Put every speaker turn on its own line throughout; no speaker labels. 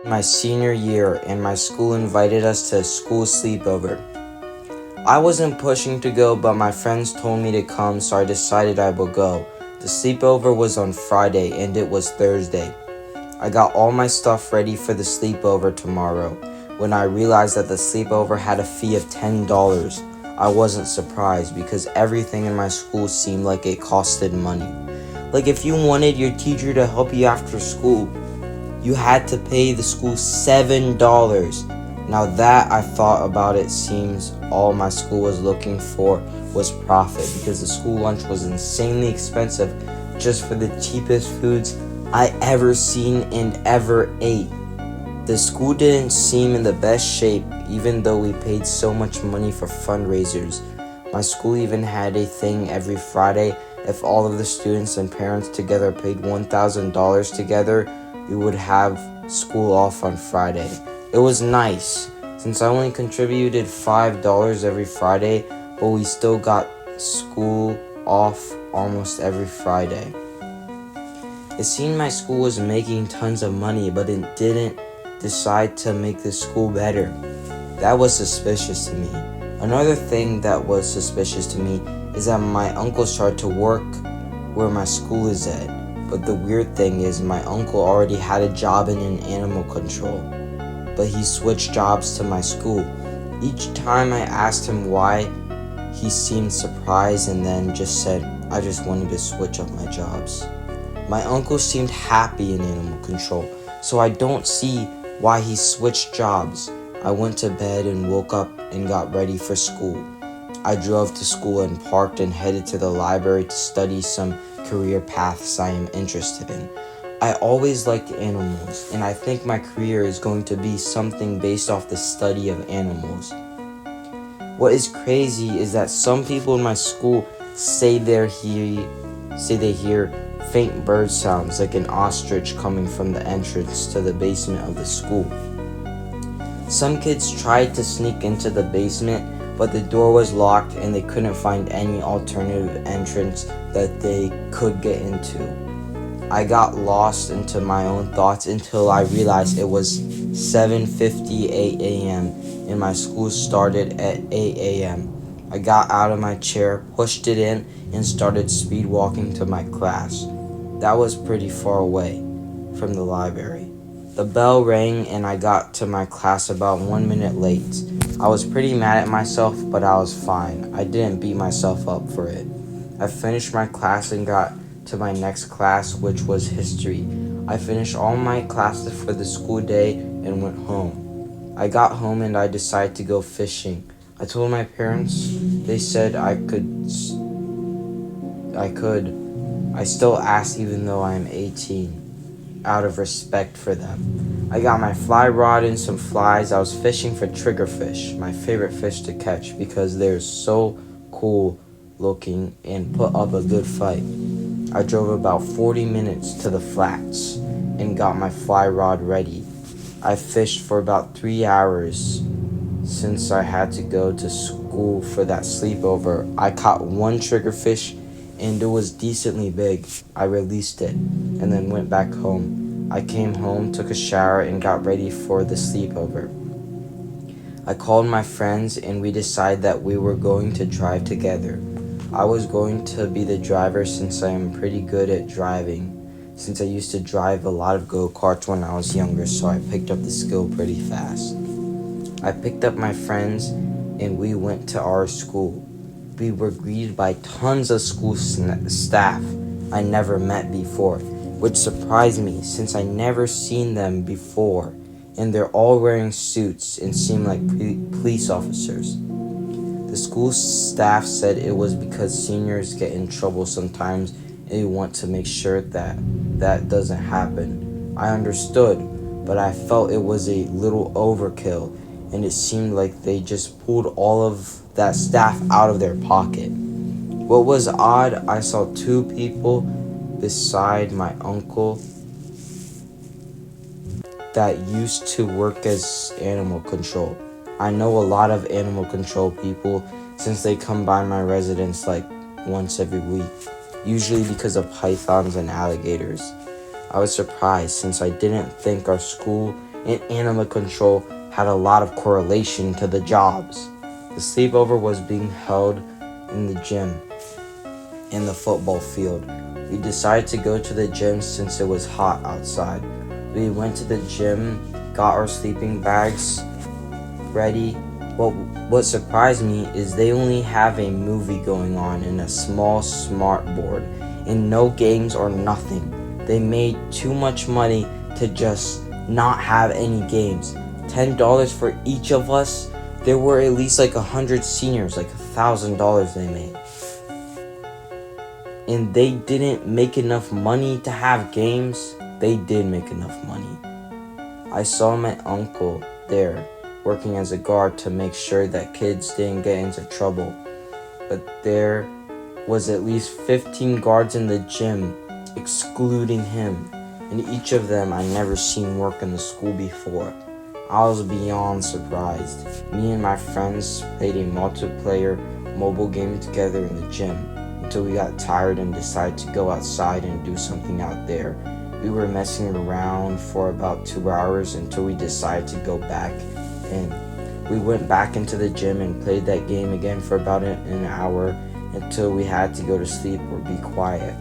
My senior year, and my school invited us to a school sleepover. I wasn't pushing to go, but my friends told me to come, so I decided I would go. The sleepover was on Friday, and it was Thursday. I got all my stuff ready for the sleepover tomorrow. When I realized that the sleepover had a fee of $10, I wasn't surprised because everything in my school seemed like it costed money. Like if you wanted your teacher to help you after school, you had to pay the school $7. Now that I thought about it, seems all my school was looking for was profit because the school lunch was insanely expensive just for the cheapest foods I ever seen and ever ate. The school didn't seem in the best shape even though we paid so much money for fundraisers. My school even had a thing every Friday. If all of the students and parents together paid $1,000 together, we would have school off on Friday. It was nice, since I only contributed $5 every Friday, but we still got school off almost every Friday. It seemed my school was making tons of money, but it didn't decide to make the school better. That was suspicious to me. Another thing that was suspicious to me is that my uncle started to work where my school is at. But the weird thing is my uncle already had a job in animal control, but he switched jobs to my school. Each time I asked him why, he seemed surprised and then just said, I just wanted to switch up my jobs. My uncle seemed happy in animal control, so I don't see why he switched jobs. I went to bed and woke up and got ready for school. I drove to school and parked and headed to the library to study some career paths I am interested in. I always liked animals, and I think my career is going to be something based off the study of animals. What is crazy is that some people in my school say they hear faint bird sounds like an ostrich coming from the entrance to the basement of the school. Some kids tried to sneak into the basement, but the door was locked and they couldn't find any alternative entrance that they could get into. I got lost into my own thoughts until I realized it was 7:58 a.m. and my school started at 8 a.m. I got out of my chair, pushed it in, and started speed walking to my class. That was pretty far away from the library. The bell rang and I got to my class about 1 minute late. I was pretty mad at myself, but I was fine. I didn't beat myself up for it. I finished my class and got to my next class, which was history. I finished all my classes for the school day and went home. I got home and I decided to go fishing. I told my parents. They said I could. I still asked even though I am 18, out of respect for them. I got my fly rod and some flies. I was fishing for triggerfish, my favorite fish to catch because they're so cool looking and put up a good fight. I drove about 40 minutes to the flats and got my fly rod ready. I fished for about 3 hours. Since I had to go to school for that sleepover, I caught one triggerfish and it was decently big. I released it and then went back home. I came home, took a shower, and got ready for the sleepover. I called my friends and we decided that we were going to drive together. I was going to be the driver since I am pretty good at driving, since I used to drive a lot of go-karts when I was younger, so I picked up the skill pretty fast. I picked up my friends and we went to our school. We were greeted by tons of school staff I never met before, which surprised me since I never seen them before, and they're all wearing suits and seem like police officers. The school staff said it was because seniors get in trouble sometimes and they want to make sure that that doesn't happen. I understood, but I felt it was a little overkill, and it seemed like they just pulled all of that staff out of their pocket. What was odd, I saw two people beside my uncle that used to work as animal control. I know a lot of animal control people since they come by my residence like once every week, usually because of pythons and alligators. I was surprised since I didn't think our school and animal control had a lot of correlation to the jobs. The sleepover was being held in the gym, in the football field. We decided to go to the gym since it was hot outside. We went to the gym, got our sleeping bags ready. What surprised me is they only have a movie going on in a small smart board and no games or nothing. They made too much money to just not have any games. $10 for each of us. There were at least like 100 seniors, like $1,000 they made. And they didn't make enough money to have games. They did make enough money. I saw my uncle there working as a guard to make sure that kids didn't get into trouble. But there was at least 15 guards in the gym, excluding him. And each of them I never seen work in the school before. I was beyond surprised. Me and my friends played a multiplayer mobile game together in the gym until we got tired and decided to go outside and do something out there. We were messing around for about 2 hours until we decided to go back in. We went back into the gym and played that game again for about an hour until we had to go to sleep or be quiet.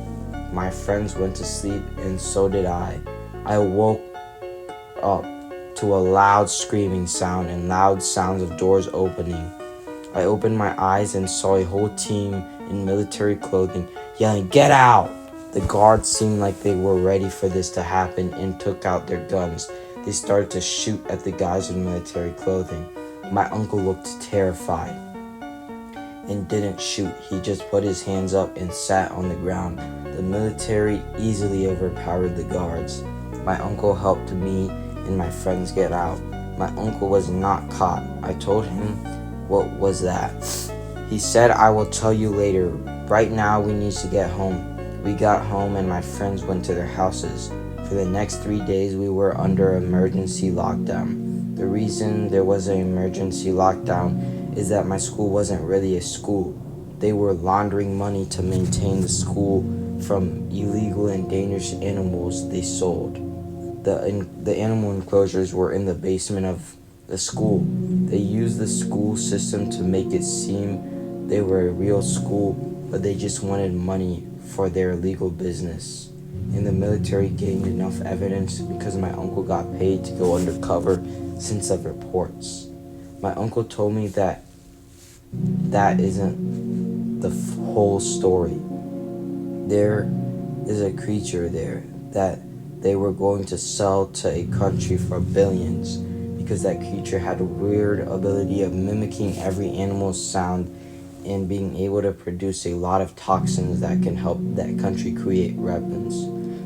My friends went to sleep and so did I. I woke up to a loud screaming sound and loud sounds of doors opening. I opened my eyes and saw a whole team in military clothing yelling, "Get out!" The guards seemed like they were ready for this to happen and took out their guns. They started to shoot at the guys in military clothing. My uncle looked terrified and didn't shoot. He just put his hands up and sat on the ground. The military easily overpowered the guards. My uncle helped me and my friends get out. My uncle was not caught. I told him, "What was that?" He said, "I will tell you later. Right now we need to get home." We got home and my friends went to their houses. For the next 3 days we were under emergency lockdown. The reason there was an emergency lockdown is that my school wasn't really a school. They were laundering money to maintain the school from illegal and dangerous animals they sold. The animal enclosures were in the basement of the school. They used the school system to make it seem they were a real school, but they just wanted money for their illegal business. And the military gained enough evidence because my uncle got paid to go undercover since of reports. My uncle told me that isn't the whole story. There is a creature there that they were going to sell to a country for billions because that creature had a weird ability of mimicking every animal's sound and being able to produce a lot of toxins that can help that country create weapons.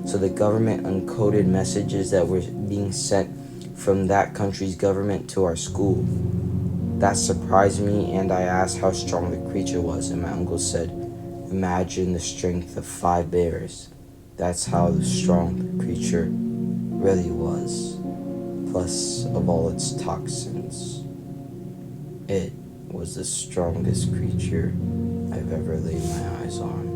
So the government encoded messages that were being sent from that country's government to our school. That surprised me, and I asked how strong the creature was, and my uncle said, "Imagine the strength of 5 bears." That's how strong the creature really was. Plus, of all its toxins, it was the strongest creature I've ever laid my eyes on.